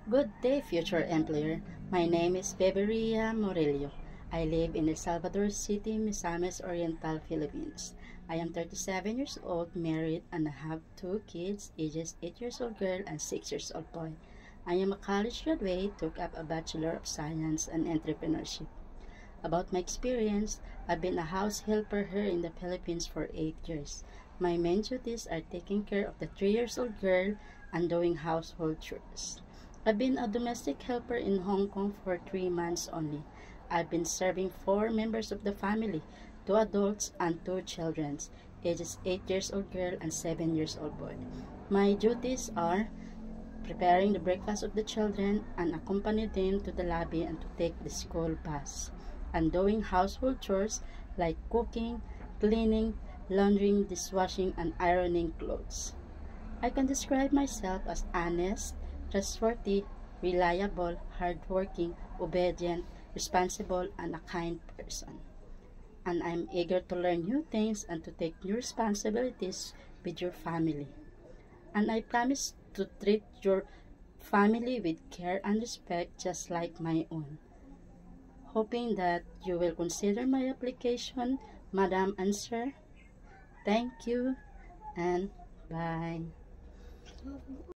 Good day, future employer. My name is Beberia Morello. I live in El Salvador City, Misamis Oriental, Philippines. I am 37 years old, married, and I have two kids, ages 8 years old girl and 6 years old boy. I am a college graduate, took up a Bachelor of Science and Entrepreneurship. About my experience, I've been a house helper here in the Philippines for 8 years. My main duties are taking care of the 3 years old girl and doing household chores. I've been a domestic helper in Hong Kong for 3 months only. I've been serving 4 members of the family, 2 adults and 2 children, ages 8 years old girl and 7 years old boy. My duties are preparing the breakfast of the children and accompany them to the lobby and to take the school bus, and doing household chores like cooking, cleaning, laundering, dishwashing, and ironing clothes. I can describe myself as honest, trustworthy, reliable, hardworking, obedient, responsible, and a kind person. And I'm eager to learn new things and to take new responsibilities with your family. And I promise to treat your family with care and respect just like my own. Hoping that you will consider my application, Madam and Sir. Thank you and bye.